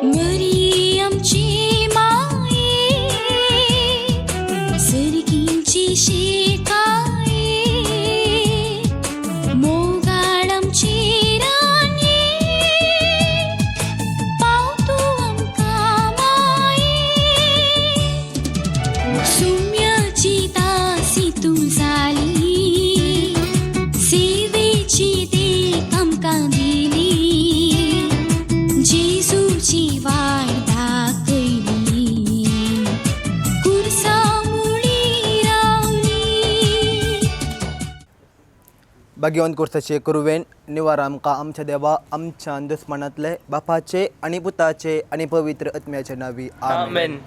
मरियमची माये सर्गींची शेकाये मोगाळमची राणी पावतू आमकां माये सुम्याची दासी तूं जाली सेवेची देख आमकां दिली जेजूची वाट दाखयली कुर्सा मुळी रावली. भाग्यवान कोर्साचे कुरवेन निवार आमकां आमच्या देवा आमच्या दुस्मनांतले बापाचे आनी पुताचे आनी पवित्र आत्म्याचे नावी आमेन.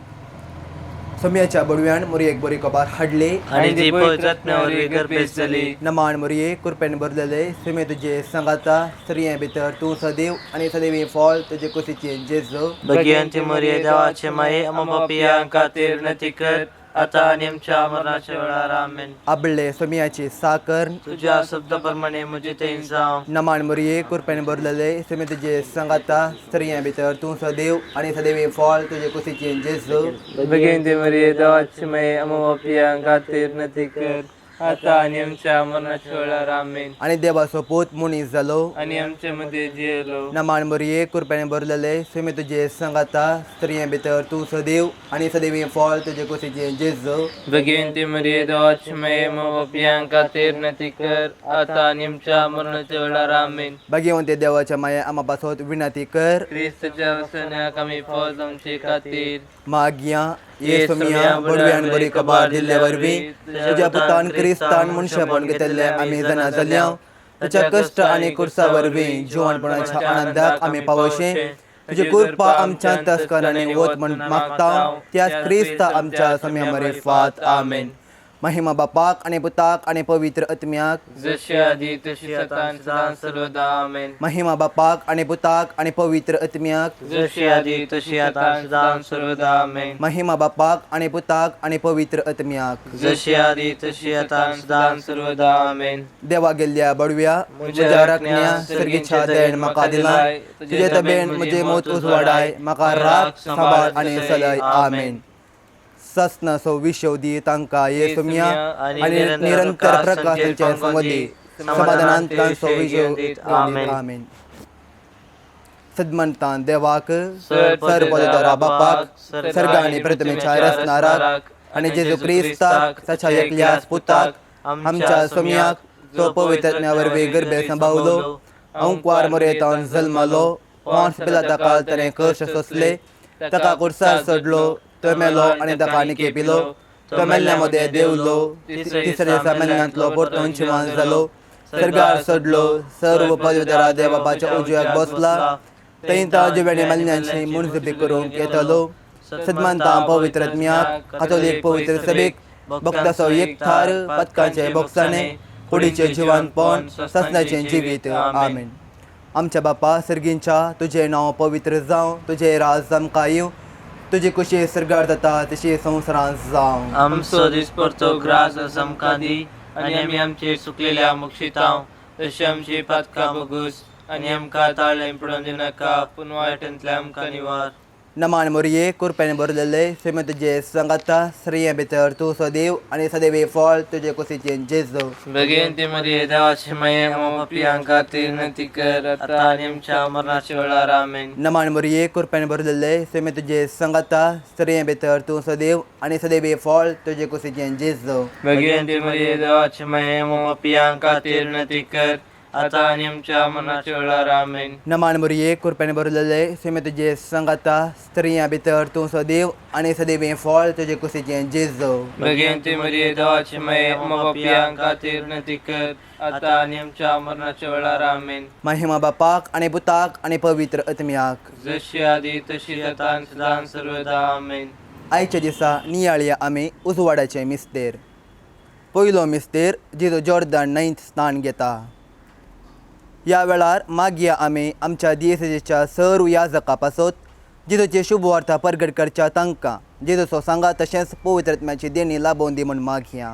सोम्याच्या बडव्यान मोरी एक बरी कबार हाडली आणि ती पवित्र आत्म्यावरवी गर्भेस जाली. नमान मोरये कुरपेन भरलेले सुमे तुजे संगाता स्त्रिये भितर तूं सदैव आनी सदैवी फळ तुजे कुशीचे जेजू. भगवंती मरिये देवाचे माये आम्हा पापियां खातीर विनंती कर आता आणि आमच्या मरणाच्या वेळार आमेन. आबले सोम्याची साकर तुझ्या शब्दाप्रमाणे म्हजे थंय जावं. नमान मोरये कुरपेन भरलेले सुमे तुजे संगाता स्त्रिये भितर तूं सदैव आनी सदैवी फळ तुजे कुशीचे जेजू. भगवंती मरिये देवाचे माये आम्हा पापियां खातीर विनंती कर आता आणि आमच्या मरणाच्या वेळार आमेन. आनी देवाचो पूत मुनीस जालो. आणि आमच्या मध्ये जियेलो. नमान मोरये कुरपेन भरलेले सुमे तुजे संगाता स्त्रिये भितर तूं सदैव आनी सदैवी फळ तुजे कुशीचे जेजू. भगवंती मरिये देवाचे माये आम्हा पापियां खातीर विनंती कर आता आणि आमच्या मरणाच्या वेळार आमेन. भाग्यवंते देवाच्या माये आम्हा पासत विनंती कर. क्रिस्ताच्या वचनाक आमी फौज आमचे खातीर मागया येसुमिया बडव्यान बरी कबार दिल्ले वरवीं तुज्या पुतान क्रिस्तान मनशापण घेतले आमी जाणा जाल्या तुज्या कश्ट आनी कुर्सा वरवीं जिवणपणाच्या आनंदाक आमी पावोशे तुजी कृपा आमच्या तस्करांनी वत म्हण मागता त्याच क्रिस्ता आमच्या सोम्या मरे फात आमेन. महिमा बापाक आनी पुताक आनी पवित्र आत्म्याक जशी आदी तशी आता सदां सर्वदा आमेन. महिमा बापाक आनी पुताक आनी पवित्र आत्म्याक जशी आदी तशी आता सदां सर्वदा आमेन. महिमा बापाक आनी पुताक आनी पवित्र आत्म्याक जशी आदी तशी आता सदां सर्वदा आमेन. देवा गेल्ल्या बडव्या म्हज्या राखण्या सर्गीच्या देण म्हाका दिलाय तुजे तबेन म्हजे मोत उजवाडाय म्हाका राख सांबाळ आनी सलय आमेन. ससनाचो विशव दी तांकां येसुमिया आनी निरंतर प्रकाशाचे संवदी समाधानांत तांचो विशव आमेन. सद्मंतान देवाक सर्वोदरा बापाक सर्ग आनी प्रथमेच्या रचणाराक आनी जेजू क्रिस्ताक ताच्या एकल्याच पुताक आमच्या सोम्याक तो पवित्र वरवीं गर्भे सांबाळलो अंकवार मोरेतान जल्मलो पोंस पिलाता काळ ताणें कश्ट सोंसले ताका कुर्सार चडलो तो मेलो आनी ताका निकेपिलो तो मेल्ल्या मदें देंवलो तिसऱ्या दिसा मेल्ल्यांतलो परतून जिवंत जालो सर्गार चडलो सर्व पवित्र देवबापाच्या उजव्याक बसला थंय ताजे वेळी मेल्ल्यांची मुनजबी करूंक येतलो. सद्मंतां पवित्र आत्म्याक कातोलीक पवित्र सभेक भक्ताचो एकठार पदकांचे बोगसाणे कुडीचें जिवंतपण ससनाचें जिवीत आमेन. आमच्या बापा सर्गींच्या तुजें नांव पवित्र जावं तुजें राज आमकां येवं तुजी कुशी सर्गार जाता तशी संवसारांत जावं. आमचो दिसपरतो ग्रास आमकां दी आनी आमी आमचे सुकलेल्या मुक्षितांव तशी आमची पातकां बोगूस आनी आमकां ताळ्ळे पडोवन दिनाका पूण वायटांतल्यान आमकां निवार. नमान मोरये कुरपेन भरलेले सुमे तुजे संगाता स्त्रिये भितर तूं सदैव आनी सदैवी फळ तुजे कुशीचे जेजू. भगवंती मरिये देवाचे माये आम्हा पापियां खातीर विनंती कर आता आनी आमच्या मरणाच्या वेळार आमेन. नमान मोरये कुरपेन भरलेले सुमे तुजे संगाता स्त्रिये भितर तूं सदैव आनी सदैवी फळ तुजे कुशीचे जेजू. भगवंती मरिये देवाचे माये आम्हा पापियां खातीर विनंती कर आता आनी आमच्या मरणाच्या वेळार आमेन. नमान मोरये कुरपेन भरलेले सुमे तुजे संगाता स्त्रिये भितर तूं सदैव आनी सदैवी फळ तुजे कुशीचे जेजू. भगवंती मरिये देवाचे माये आम्हा पापियां खातीर विनंती कर आता आनी आमच्या मरणाच्या वेळार आमेन. महिमा बापाक आनी पुताक आनी पवित्र आत्म्याक जशी आदी तशी आता सदां सर्वदा आमेन. आयच्या दिसा नियाळया आमी उजवाडाचे मिस्तेर. पयलो मिस्तेर जेजू जॉर्दान न्हंयत स्नान घेता. ह्या वेळार मागया आमी आमच्या दियेसेच्या सर्व याजकां पासत जेजूचे शुभ वार्ता परगट करच्या तांकां जेजूचो सांगा तशेंच पवित्र आत्म्याची देणी लाबोवन दी म्हूण मागया.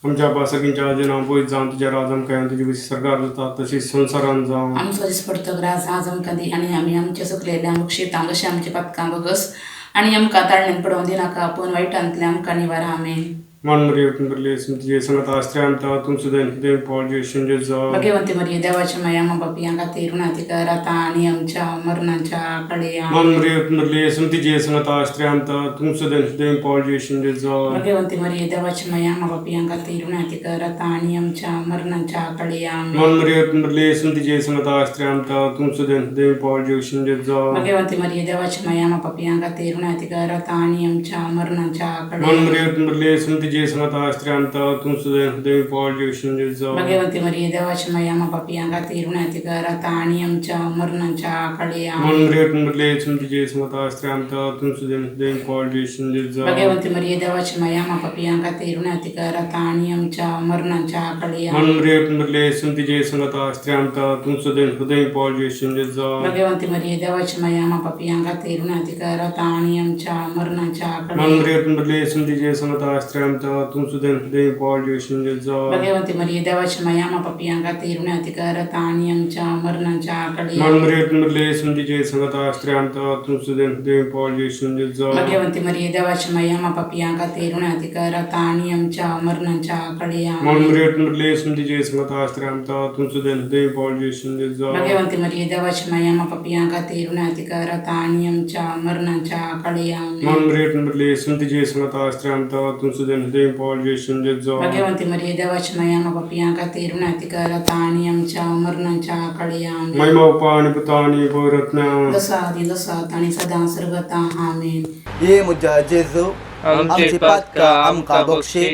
आमच्या सगळ्यांच्या आजीना पयत जावन तुज्या राज आमकां तुजे कशी सरकार जाता तशीच संवसारान जावं आमचो दीस पडतो ग्रास आज आमकां दी आनी आमी आमचे सुकलेल्या मुक्षितां जशें आमचे पातकां बगस आनी आमकां ताळणेन पडोवन दिनाका पूण वायटांतल्या आमकां निवारा आमेन मन मरियो तुमले तुजे संगत आस्त्र्यांत तुम सुद्दां देव पॉल जेशुंजे जावं भगवंती मरिये देवाची माया मा बापी खातीर रुणाधिकार आता आनी आमच्या मरणाच्या कडे मन मरियो तुमले तुजे संगत आस्त्र्यांत तुम सुद्दां देव पॉल जेशुंजे जावं भगवंती मरिये देवाची माया मा बापी खातीर रुणाधिकार आता आनी आमच्या मरणाच्या कडे मन मरियो तुमले तुजे संगत आस्त्र्यांत तुम सुद्दां देव पॉल जेशुंजे जावं भगवंती मरिये देवाची माया मा बापी खातीर रुणाधिकार आता आनी आमच्या मरणाच्या कडे मन मरियो तुमले तुजे संगत आस्त्र्यांत तुम सुद्दां देव पॉल जेशुंजे जावं भगवंती मरिये देवाची माया मा बापी खातीर रुणाधिकार आता आनी आमच्या मरणाच्या कडे मन मरियो तुमले तुजे संगत आस्त्र्यांत तुम सुद्दां देव पॉल जेशुंजे जावं भगवंती मरिये देवाची माया मा बापी खातीर रुणाधिकार आता आनी आमच्या मरणाच्या कडे मन मरियो तुमले तुजे संगत आस्त्र्यांत तुम सुद्दां देव पॉल जेशुंजे जावं भगवंती मरिये देवाची माया मा बापी खातीर रुणाधिकार आता आनी आमच्या मरणाच्या कडे मन मरियो तुमले तुजे संगत आस्त्र्यांत तुम सुद्दां देव पॉल जेशुंजे जावं भगवंती मरिये देवाची माया मा बापी खातीर रुणाधिकार आता आनी आमच्या मरणाच्या कडे मन मरियो तुमले तुजे संगत आस्त्र्यांत तुम सुद्दां देव पॉल जेशुंजे जावं भगवंती मरिये देवाची माया मा बापी खातीर रुणाधिकार आता आनी आमच्या मरणाच्या कडे मन मरियो तुमले तुजे संगत आस्त्र्यांत तुम सुद्दां देव पॉल जेशुंजे जावं भगवंती मरिये देवाची माया मा बापी खातीर रुणाधिकार आता आनी आमच्या मरणाच्या कडे मन मरियो तुमले तुजे संगत आस्त्र्यांत तुम सुद्दां देव पॉल जेशुंजे जावं भगवंती मरिये देवाची माया मा बापी खातीर रुणाधिकार आता आनी आमच्या मरणाच्या कडे महिमा उपानी पुतानी पवित्रत्म्या जसा आदी जसात आणि सदा सर्वता आमेन ये मुजा जेजू आमची पातकां आमकां बक्षी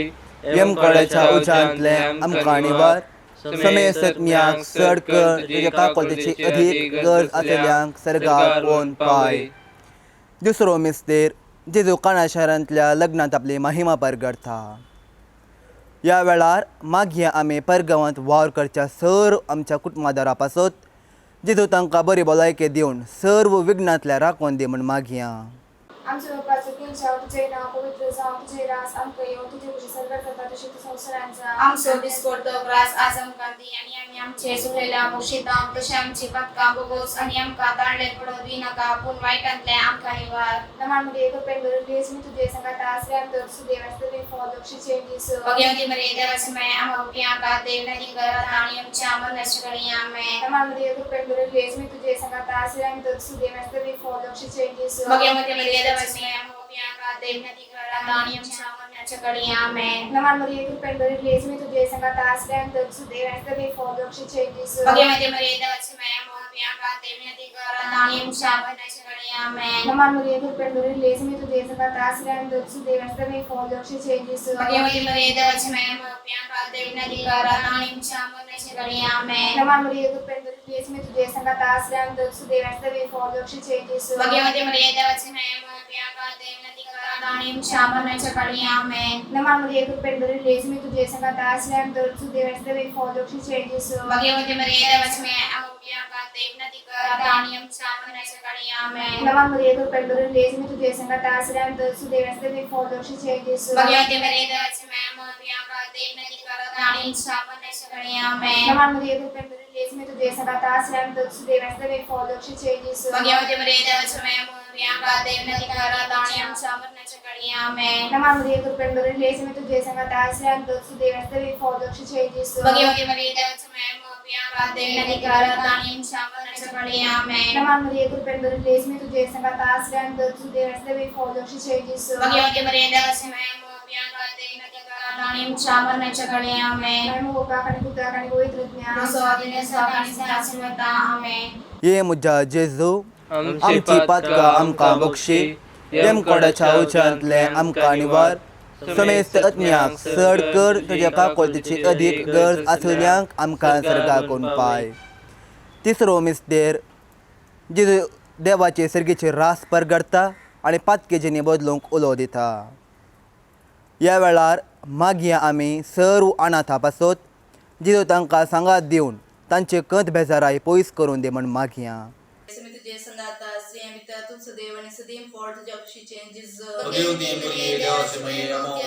यमकड्याच्या उज्यांतले आमकां निवार समय सत्म्याक चड कर तुजे काकोलतेची अधीक गरज आसलेल्यांक सर्गाक कोण पाय दुसरो मिस्तेर जेजू काना शारांतल्या लग्नांत आपली महिमा परगडता ह्या वेळार मागीं आमी परगांवांत वावर करच्या सर्व आमच्या कुटुंबादारा पासत जेजू तांकां बरी भलायकी दिवन सर्व विघ्नांतल्या राखून दी म्हूण मागया आमच्या बापाचं किंचाव तुझे नाव पवित्र जावं तुझे रास आमकां येवं तुझे कशी सर्व जाता तशी तू संवसारांचा आमचो दीस पडतो ग्रास आज आमकां दी आनी आमी आमचे सुकलेल्या मुक्षितां तशें आमची पातकां बगोस आनी आमकां ताळणे पडोवन दिनाका पूण वायटांतले आमकां निवार नमामध्ये एक पेन बरयलीस मी तुझे संगत आसल्यान तर सुदेव आसतले फॉदक्षीचे दीस भगवंती मरिये देवाची माया आमकां उपयांका देव नदी करत आनी आमच्या मरणाच्या घडी आमेन नमामध्ये एक पेन बरयलीस मी तुझे संगत आसल्यान तर सुदेव आसतले फॉदक्षीचे दीस भगवंती मरिये देवाची माया आमकां उपयांका देव नदी करत आनी आमच्या मरणाच्या घडी आमेन नमामध्ये एक पेन बरयलीस मी तुझे संगत आसल्यान तर सुदेव आसतले फॉदक्षीचे दीस भगवंती मरिये देवाची माया आमकां उपयांका देव नदी करत आनी आमच्या मरणाच्या घडी आमेन नमामध्ये एक पेन बरयलीस मी तुझे संगत आसल्यान तर सुदेव आसतले फॉदक्षीचे दीस भगवंती मरिये देवाची माया आमकां उपयांका देव नदी करत आनी आमच्या मरणाच्या घडी आमेन नमामध्ये एक पेन बरयलीस मी तुझे संगत आसल्यान तर सुदेव आसतले फॉदक्षीचे दीस भगवंती मरिये देवाची माया आमकां उपयांका देव नदी करत आनी आमच्या मरणाच्या घडी आमेन नमामध्ये एक पेन बरयलीस मी तुझे संगत आसल्यान तर सुदेव आसतले फॉदक्षीचे दीस भगवंती मरिये देवाची माया आमकां उपयांका देव नदी करत आनी आमच्या मरणाच्या घडी आमेन नमामध्ये एक पेन बरयलीस मी तुझे संगत आसल्यान तर सुदेव आसतले फॉदक्षीचे दीस भगवंती मरिये देवाची माया आमकां उपयांका देव नदी करत आनी आमच्या मरणाच्या घडी आमेन नमामध्ये एक पेन बरयलीस मी तुझे संगत आसल्यान तर सुदेव आसतले फॉदक्षीचे दीस भगवंती मरिये देवाची माया आमकां उपयांका देव नदी करत आनी आमच्या मरणाच्या घडी आमेन नमामध्ये एक पेन बरयलीस मी तुझे संगत आसल्यान तर सुदेव आसतले फॉदक्षीचे दीस भगवंती मरिये देवाची माया आमकां उपयांका देव नदी करत आनी आमच्या मरणाच्या घडी आमेन नमामध्ये एक पेन बरयलीस मी तुझे संगत आसल्यान तर सुदेव आसतले फॉदक्षीचे दीस भगवंती मरिये देवाची माया आमकां उपयांका देव नदी करत आनी आमच्या मरणाच्या घडी आमेन आणि मोकाक आणि पुताक आणि पवित्रत्म्या जसो आदिने सदां आनी सदां सर्वदा आमेन ये मुजा जेजू आमची पातकां आमकां बक्षी यमकड्याच्या उज्यांतले आमकां निवार समेस्त आत्म्याक चड कर तुज्या काकोलतेची अधीक गरज आसलेल्यांक आमकां सर्गाक कोण पाय तिसरो मिस्तेर जेजू देवाचे सर्गेची रास परगडता आनी पातकेजींनी बदलूंक उलो दिता ह्या वेळार मागीं आमी सर्व अनाथा पासत जेजू तांकां सांगात दिवन तांचे कंत बेजाराय पयस करून दी म्हण मागया तुझे संगात स्त्रियां भितर तुझं देव आणि सदैव फॉर तुझ्या खुशीचे Jesus. Pag-iuti Maria, Deus may amo.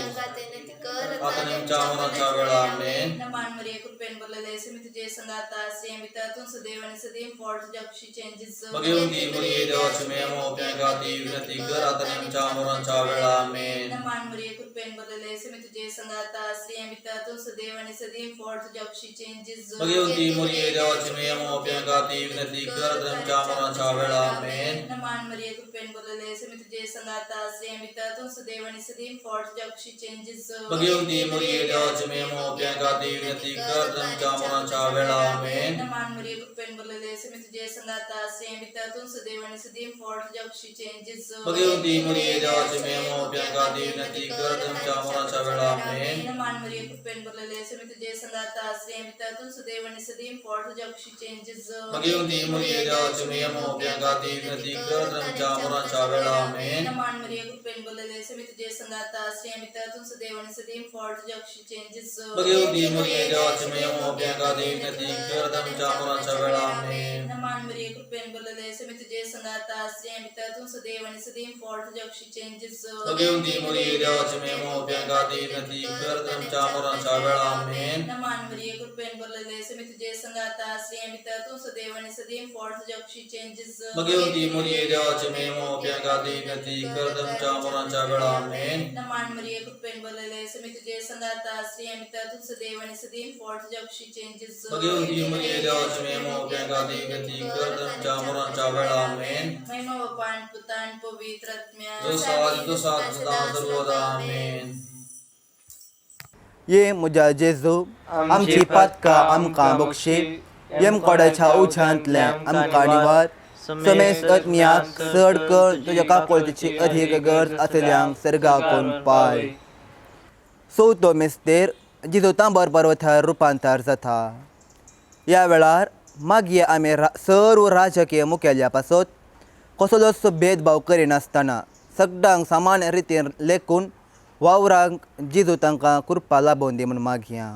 Atanim Chamana Chavela, Amen. नमान मरिया कृपेन बोलले मी तुझे संगाता स्त्रियां भितर तुझं देव आणि सदैव फॉर तुझ्या खुशीचे Jesus. Pag-iuti Maria, Deus may amo. Pinagati Unati Gar Atanim Chamana Chavela, Amen. नमान मरिया कृपेन बोलले मी तुझे संगाता स्त्रियां भितर तुझं देव आणि सदैव फॉर तुझ्या खुशीचे Jesus. Pag-iuti Maria, Deus may amo. Pinagati Unati Gar Atanim Chamana Chavela, Amen. नमान मरिया कृपेन बोलले मी तुझे संगाता स्त्रियां भितर तुझं देव आणि सदैव फॉर तुझ्या खुशीचे Jesus. Pag-iuti Maria, Deus may amo. Pinagati Unati Gar Atanim Chamana Chavela, Amen. नमान मरिया कृपेन बोलले मी तुझे संगाता स्त्रियां भितर तुझं देव आणि सदैव फॉर तुझ्या खुशीचे Jesus. Pag-iuti Maria, Deus may amo. Pinagati Unati Gar Atanim Chamana Chavela, Amen. नमान मरिया कृपेन बोलले मी तुझे संगाता स्त्रियां भितर तुझं देव आणि सदैव फॉर तुझ्या खुशीचे Jesus. Pag-iuti Maria, Deus may amo. Pinagati Unati Gar Atanim Chamana Chavela, Amen. नमान मरिया कृपेन बोलले मी तुझे संगाता स्त्रियां भितर तुझं देव आणि सदैव फॉर तुझ्या खुशीचे Jesus. Pag-iuti Maria, Deus may amo. Pinagati Unati Gar Atanim Chamana Chavela, Amen. नमान मरिया कृपेन बोलले मी तुझे संगाता स्त्रियां भितर तुझं देव आणि सदैव फॉर तुझ्या खुशीचे Jesus. Pag-iuti Maria, Deus may amo. Pinagati Unati Gar Atanim Chamana Chavela, Amen. नमान मरिया कृपेन बोलले मी तुझे संगाता स्त्रियां भितर तुझं देव आणि सदैव फॉर तुझ्या खुशीचे Jesus. Pag-iuti Maria, Deus may amo. Pinagati Unati Gar Atanim Chamana Chavela, Amen. नमान मरिया कृपेन बोलले मी तुझे संगाता स्त्रियां भितर तुझं देव आणि सदैव फॉर तुझ्या खुशीचे Jesus. Pag-iuti Maria, Deus may amo. Pinagati Unati Gar Atanim Chamana Chavela, Amen. महिमा बापा आणि पुत्र आणि पवित्र आत्म्या Dosa सदा सर्वदा, Amen. ये मुजा जेजू आमची पातका आमकां बक्षी यम कोडाच्या उछांतले आमकां निवार समेस आत्म्याक चड कर तुज्या काकोळतीची अधिक गरज आसल्यांक सर्गाकून पाय. चवथो मिस्तेर जिजो तांबर पर्वतार रुपांतर जाता. ह्या वेळार मागीर आमी सर्व राजकीय मुखेल्या पासत कसलोच भेदभाव करिनासतना सगळ्यांक समान रितीन लेखून वावरांक जिजू तांकां कृपा लाभोवन दी म्हूण मागया.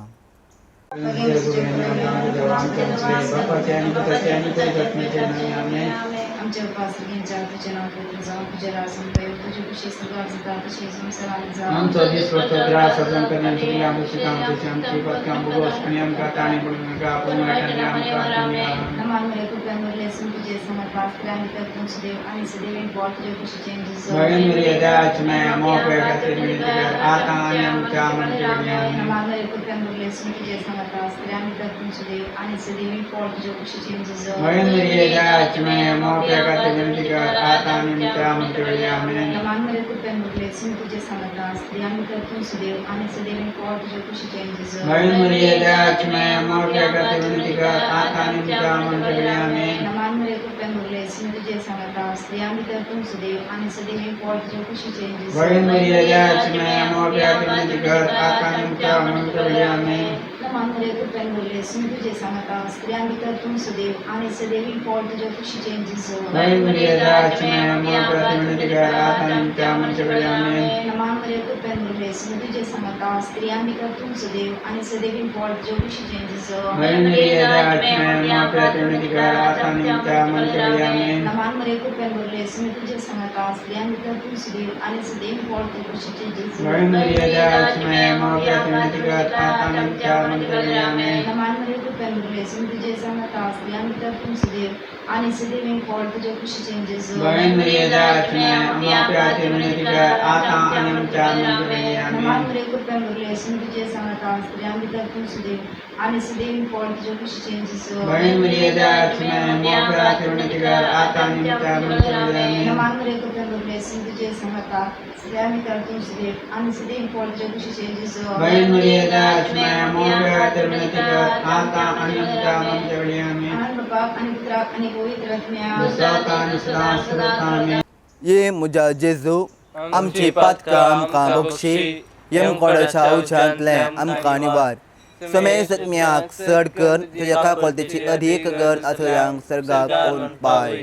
आमच्या उपासनेच्या तुझे नाव पवित्र जावं तुझे राज संपयो तुझी खुशी सगळ्यात जाता तशी संसारात जावं आमचो दीस ग्रास सजन करण्यान सगळ्या मुशिकां तुझी आमची पत्कां बुगोस आनी आमकां ताणी पडून नाका पूण वायटांतल्यान आमकां दुनिया नमान मरे कृपेन बोलले तुझे समर्पास केल्यान तुझ देव आणि सदैव फॉर तुझ्या खुशीचे Jesus. भगवान मेरी दाच मैं मोके खातीर विनंती आता आनी आमच्या मनच्या नमान मरे कृपेन बोलले तुझे समर्पास केल्यान तुझ देव आणि सदैव फॉर तुझ्या खुशीचे Jesus. भगवान मेरी दाच मैं मोके खातीर विनंती आता आनी आमच्या मनच्या आमेन. नमान मरे कृपेन बोलले तुझे समर्पास केल्यान तुझ देव आणि सदैव फॉर तुझ्या खुशीचे Jesus. भगवान मेरी दाच मैं मोके खातीर विनंती आता आनी आमच्या मनच्या आमेन. नमान मरे कृपेन बोलले तुझे समर्पास केल्यान तुझ देव आणि सदैव फॉर तुझ्या खुशीचे Jesus. भगवान मेरी दाच मैं मोके खातीर विनंती आता आनी आमच्या मनच्या आमेन. नमान मरे कृपेन बोलले तुझे समर्पास केल्यान तुझ देव आणि सदैव फॉर तुझ्या खुशीचे Jesus. भगवान मेरी दाच मैं मोके खातीर विनंती आता आनी आमच्या मनच्या आमेन. नमान मरे कृपेन बोलले तुझे समर्पास केल्यान तुझ देव आणि सदैव फॉर तुझ्या खुशीचे Jesus. भगवान मेरी दाच मैं मोके खातीर विनंती आता आनी आमच्या मनच्या आमेन. नमान मरे कृपेन बोलले तुझे समर्पास केल्यान तुझ देव आणि सदैव फॉर तुझ्या खुशीचे Jesus. भगवान मेरी दाच मैं मोके खातीर विनंती आता आनी आमच्या मनच्या आमेन. नमान मरे कृपेन बोलले तुझे समर्पास केल्यान तुझ देव आणि सदैव फॉर तुझ्या खुशीचे Jesus. भगवान मेरी दाच मैं मोके खातीर विनंती आता आनी आमच्या मनच्या नमान आमेन. मरे कृपेन बोलले तुझे समर्पास केल्यान तुझ देव आणि सदैव फॉर तुझ्या खुशीचे Jesus. भगवान मेरी दाच मैं मोके खातीर विनंती आता आनी आमच्या मनच्या आमेन. नमान मरे कृपेन बोलले तुझे समर्पास केल्यान तुझ देव आणि सदैव फॉर तुझ्या खुशीचे Jesus. भगवान मेरी दाच मैं मोके खातीर विनंती आता आनी आमच्या मनच्या आमेन. आणि बापा आणि पुत्र आणि पवित्र आत्म्या सदा आनी सदा सर्वदा आमेन. ये मुजा जेजू आमची पातका आमकां बक्षी यम कोडाच्या उछांतले आमकां निवार समेस आत्म्याक चड कर तुज्या काकोळतीची अधिक गरज आसल्यांक सर्गाकून पाय.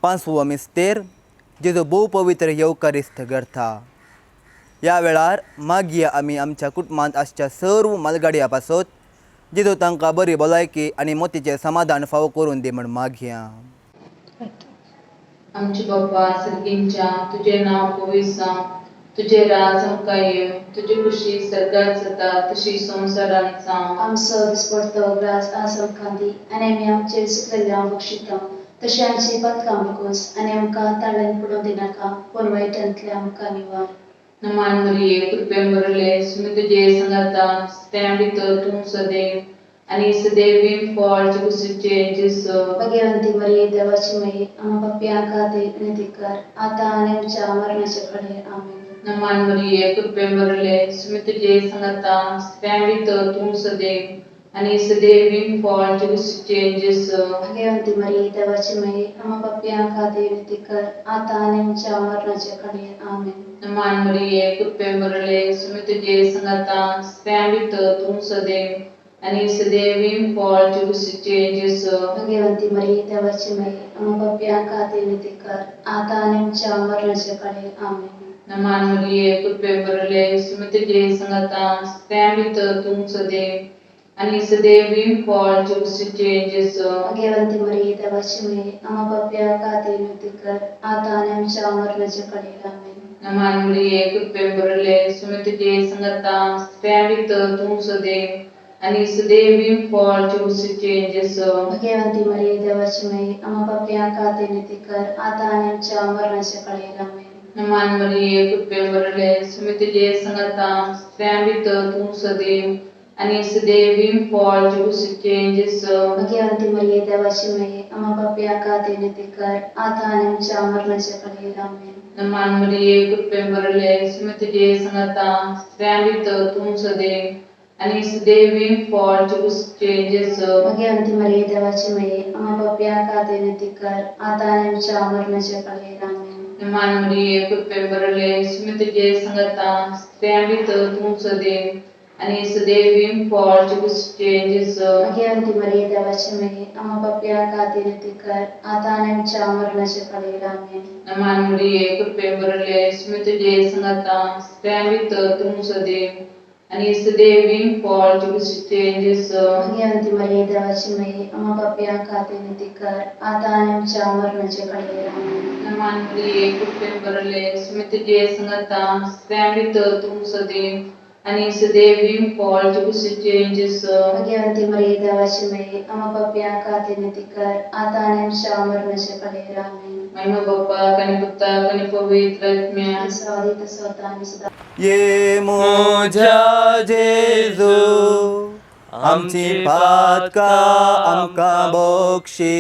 पांचवो मिस्तेर जेजू भोव पवित्र येवकारिस्त करता. ह्या वेळार मागीर आमी आमच्या कुटुंबांत आसच्या सर्व मालगाडया पासत जेजू तांकां बरी भलायकी आनी मोतीचें समाधान फावो करून दी म्हूण मागया. आमचे बाप्पा सर्गींच्या तुझे नाव पवित्र तुझे राज आमकां येव तुझी खुशी सर्गात जाता तशी संवसारांत जावं आमचो दिसपडतो ग्रास आज आमकां दी आनी आमी आमचेर सुकलेल्या बक्षिता तशी आमची पथकां बगोस आनी आमकां ताळ्यान पडूं दिनाका पूण वायटांतले आमकां निवार नमान मरिये कृपेन भरले सुमी तुझे संगाता त्या भितर तूं सदैव आनी सदैव फळ कुशीचे जेसो भगवंती मरिये देवाची माये आम्हा पापियां खातीर विनंती कर आतां आनी आमच्या मरणाचे कडेन आमेन नमान मरिये कृपेन भरले सुमी तुझे संगाता त्या भितर तूं सदैव आनी सदैव फळ कुशीचे जेसो भगवंती मरिये देवाची माये आम्हा पापियां खातीर विनंती कर आतां आनी आमच्या मरणाचे कडेन आमेन नमान मरिये कृपेन भरले सुमी तुझे संगाता त्या भितर तूं सदैव आनी सदैव फळ कुशीचे जेसो भगवंती मरिये देवाची माये आम्हा पापियां खातीर विनंती कर आतां आनी आमच्या मरणाचे कडेन आमेन नमान मरिये कृपेन भरले सुमी तुझे संगाता त्या भितर तूं सदैव आनी सदैव फळ कुशीचे जेसो भगवंती मरिये देवाची माये आम्हा पापियां खातीर विनंती कर आतां आनी आमच्या मरणाचे कडेन आमेन नमान मरिये कृपेन भरले सुमी तुझे संगाता त्या भितर तूं सदैव आनी सदैव फळ कुशीचे जेसो भगवंती मरिये देवाची माये आम्हा पापियां खातीर विनंती कर आतां आनी आमच्या मरणाचे कडेन आमेन नमान मरिये कृपेन भरले सुमी तुझे संगाता त्या भितर तूं सदैव आनी सदैव फळ कुशीचे जेसो भगवंती मरिये देवाची माये आम्हा पापियां खातीर विनंती कर आतां आनी आमच्या मरणाचे कडेन आमेन नमान मरिये कृपेन भरले सुमी तुझे संगाता त्या भितर तूं सदैव आनी सदैव फळ कुशीचे जेसो भगवंती मरिये देवाची माये आम्हा पापियां खातीर विनंती कर आतां आनी आमच्या मरणाचे कडेन आमेन नमान मरिये कृपेन भरले सुमी तुझे संगाता त्या भितर तूं सदैव आनी सदैव फळ कुशीचे जेसो भगवंती मरिये देवाची माये आम्हा पापियां खातीर विनंती कर आतां आनी आमच्या मरणाचे कडेन आमेन नमान मरिये कृपेन भरले सुमी तुझे संगाता त्या भितर तूं सदैव आनी सदैव फळ कुशीचे जेसो भगवंती मरिये देवाची माये आम्हा पापियां खातीर विनंती कर आतां आनी आमच्या मरणाचे कडेन आमेन नमान मरिये कृपेन भरले सुमी तुझे संगाता त्या भितर तूं सदैव आनी सदैव फळ कुशीचे जेसो भगवंती मरिये देवाची माये आम्हा पापियां खातीर विनंती कर आतां आनी आमच्या मरणाचे कडेन आमेन महिमा बाप्पा कनी पुत्ता कनी पवित्र आत्म्या आदी तसो आतां आनी सदां ये मोजा जेजू आमची पातका आमकां बक्षी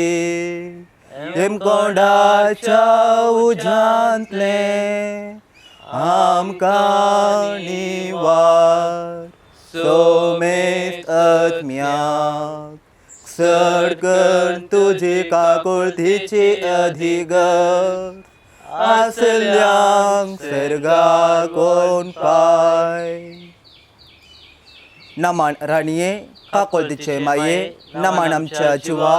हेमकोंडाच्या उजांतले आमकां निवार सोमेस्त आत्म्याक चड कर तुजी काकुळतीची अधिगत आसल्यांक सर्गा कोण पाय नमान राणिये काकुळतीचे माये नमान आमच्या जिवा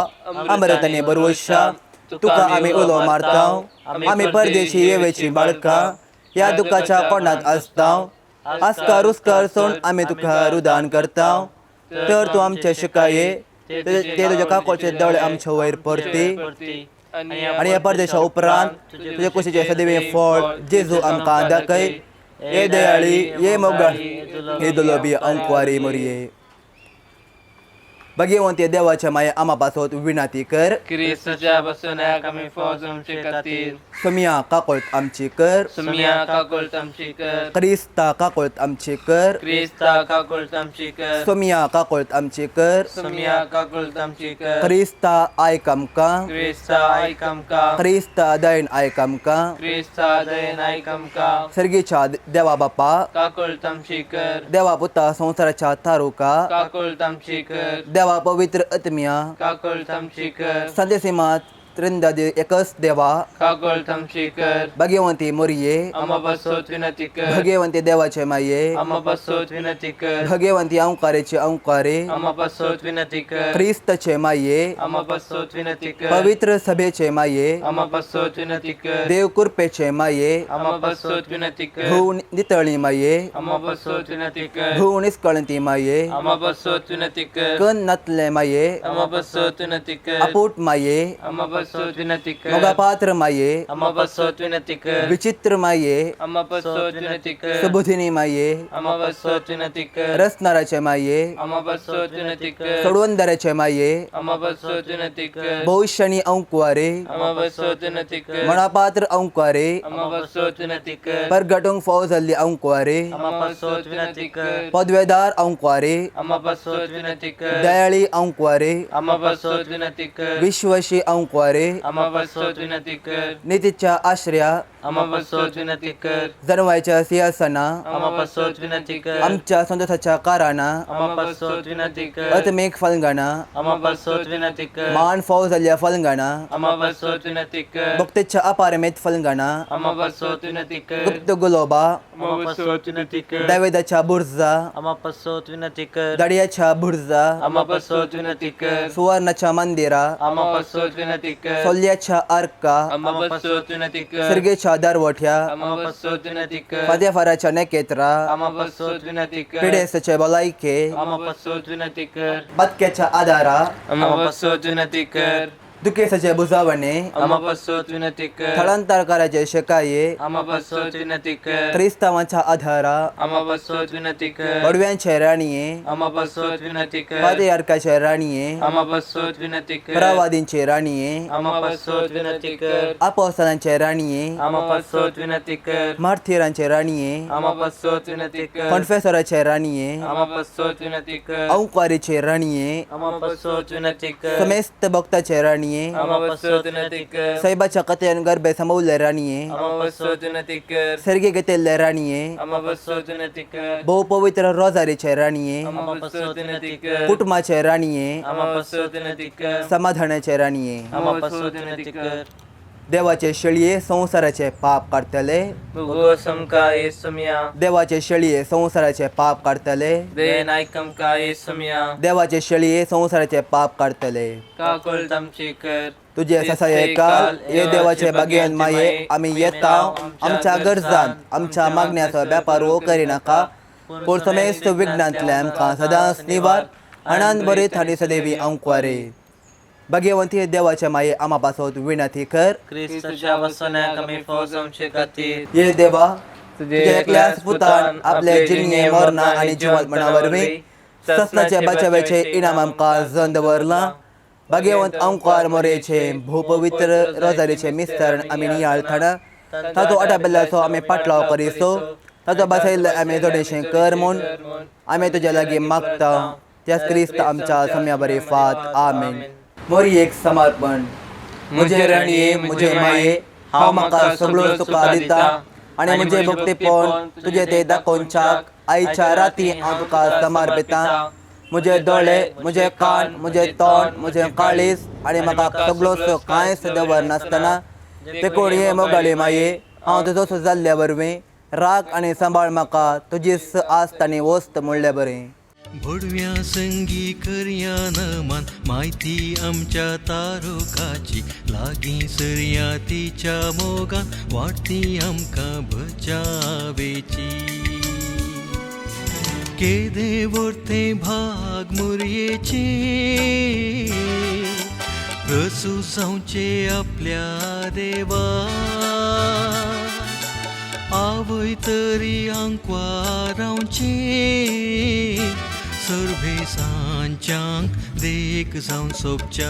अमृतने बरवशा तुका आमी उलो मारताव आमी परदेशी येवेची बाळकां ह्या दुखाच्या कोंडात आसताव आस्कार उस्कार सोड आमी तुका रुदान करताव तर तूं आमचे शिकाये ते तुज्या काकुळचे दोळे आमच्या वयर परती आनी ह्या परदेशा उपरांत तुजे कुशीचे सदैव फळ जेजू आमकां दाखय हे दयाळी हे मोगळ हे दुलोबी अंकवारी मरिये भगवंती देवाच्या माये आम्हा पासत विनंती कर क्रिस्तच्या बसण्याक आमी फौज आमचे खातीर सुमिया काकुळत आमची कर सुमिया काकुळत आमची कर क्रिस्ता काकुळत आमची कर क्रिस्ता काकुळत आमची कर सुमिया काकुळत आमची कर सुमिया काकुळत आमची कर क्रिस्ता आयक आमकां क्रिस्ता आयक आमकां क्रिस्ता दयन आयक आमकां क्रिस्ता दयेन आयक आमकां सर्गीच्या देवा बापा काकुळत आमची कर देवा पुता संवसाराच्या तारुका काकुळत आमची कर देवा पवित्र आत्म्या काकुळत आमची कर संदेशिमा त्रिंदादी एकच देवा काकुळत आमची कर भगवंती मोरये आम्हा बसोत विनंती कर भगवंती देवाचे माये आम्हा बसोत विनंती कर भगवंती अंकारेचे अंकारे आम्हा बसोत विनंती कर ख्रिस्तचे माये आम्हा बसोत विनंती कर पवित्र सभेचे माये आम्हा बसोत विनंती कर देव कृपेचे माये आम्हा बसोत विनंती कर भू नितळी माये आम्हा बसोत विनंती कर भू निस्कळंती माये आम्हा बसोत विनंती कर कण नतले माये आम्हा बसोत विनंती कर अपूट माये आम्हा बसोत पासोत विनंती कर मोगा पात्र माये आम्हा पासोत विनंती कर विचित्र माये आम्हा पासोत विनंती कर सुबुधिनी माये आम्हा पासोत विनंती कर रसनाराचे माये आम्हा पासोत विनंती कर सोडवंदराचे माये आम्हा पासोत विनंती कर भविष्यनी अंकुवारे आम्हा पासोत विनंती कर मनापात्र अंकुवारे आम्हा पासोत विनंती कर परगटूंक फाव जाल्ली अंकुवारे आम्हा पासोत विनंती कर पदवेदार अंकुवारे आम्हा पासोत विनंती कर दयाळी अंकुवारे आम्हा पासोत विनंती कर विश्वासी अंकुवारे आम्हा पासोत विनंती कर नीतीच्या आश्रया आम्हा पासोत विनंती कर जणवायच्या सिंहासना आम्हा पासोत विनंती कर आमच्या संतोषाच्या काराना आम्हा पासोत विनंती कर अतमेक फलंगाना आम्हा पासोत विनंती कर मान फाव जाल्ल्या फलंगाना आम्हा पासोत विनंती कर भक्तीच्या अपारमेत फलंगाना आम्हा पासोत विनंती कर गुप्त गुलोबा आम्हा पासोत विनंती कर दावेदाच्या बुर्जा आम्हा पासोत विनंती कर दड्याच्या बुर्जा आम्हा पासोत विनंती कर सुवर्णाच्या मंदिरा आम्हा पासोत विनंती कर सोल्याच्या अर्का आम्हा पासोत विनंती कर सर्गेच्या दरवठ्या आम्हा पासोत विनंती कर फाद्याफाराच्या नेकेत्रा आम्हा पासोत विनंती कर पिडेसचे भलायके आम्हा पासोत विनंती कर बदक्याच्या आदारा आम्हा पासोत विनंती कर दुखेसाचे बुजावणे आम्हा पासोत विनंती कर थळांतरकाराचे शिकाये आम्हा पासोत विनंती कर क्रिस्तावांच्या आधारा आम्हा पासोत विनंती कर वडव्यांचे राणीये आम्हा पासोत विनंती कर पादयार्काचे राणीये आम्हा पासोत विनंती कर प्रवादींचे राणीये आम्हा पासोत विनंती कर अपोस्तलांचे राणीये आम्हा पासोत विनंती कर मार्थीरांचे राणीये आम्हा पासोत विनंती कर कॉन्फेसराचे राणीये आम्हा पासोत विनंती कर औंकारीचे राणीये आम्हा पासोत विनंती कर समेस्त भक्ताचे राणीये आम्हा पासोत विनंती कर साहेबाच्या कथेन गर्भे समवले राणीये आम्हा पासोत विनंती कर सर्गे घेतलेले राणीये आम्हा पासोत विनंती कर बहु पवित्र रोजारीचे राणीये आम्हा पासोत विनंती कर कुटुंबाचे राणीये आम्हा पासोत विनंती कर समाधानाचे राणीये आम्हा पासोत विनंती कर देवाचे शेळये संसाराचे पाप काढतले भगो समका येसुमिया देवाचे शेळये संसाराचे पाप काढतले दे नायकमका येसुमिया देवाचे शेळये संसाराचे पाप काढतले का कोल तमची कर तुझे ससाये काल ये देवाचे बागेन माये आम्ही येता आमच्या गरजान आमच्या मागण्याचो व्यापार वो करिनाका पूण समेस्त विघ्नांतले आमकां सदांच निवार आनंद बरीत आनी सदैवी अंकुवारे भाग्यवंती देवाचे माये आम्हा पासोत विनंती कर क्रिस्ताच्या वसण्याक आमी फौज आमचे खातीर ये देवा तुझे एकल्याच पुतान आपले जिणे मरणा आनी जिवंत मना वरवीं ससनाचे बचावाचे इनाम आमकां जंद वरला भाग्यवंत अंकार मोरेचे भूपवित्र रोजारीचे मिस्तरण आमी नियाळथाना ताचो आटाबेल्लाचो आमी पाटलाव करिसो ताचो बसयल्ले आमी जोडेशें कर म्हूण आमी तुजे लागीं मागता त्याच क्रिस्त आमच्या सम्या बरी फात आमेन मोरी एक समर्पण मुझे राणीये मुझे माये हांव म्हाका सगळो तुका दिता आनी मुझे मुक्तीपण तुजे ते दाखोवच्याक आयच्या राती हांव तुका समर्पिता मुझे दोळे मुझे कान मुझे तोंड मुझे काळीज आनी म्हाका सगळो कांयच दवर नासतना ते कोणये मोगाळे माये हांव तुजो जाल्ल्या वरवीं राग आनी सांबाळ म्हाका तुजी आस्त आनी वस्त म्हणलें बरें भडव्या संगी करया नमान माहिती आमच्या तारुकाची लागीं सरया तिच्या मोगान वाटती आमकां बचावेची केदे वर्ते भाग मुरयेचे प्रसू जावचे आपल्या देवा आवय तरी अंकवारावचे सर्वे सांच्याक देख जावन सोपच्या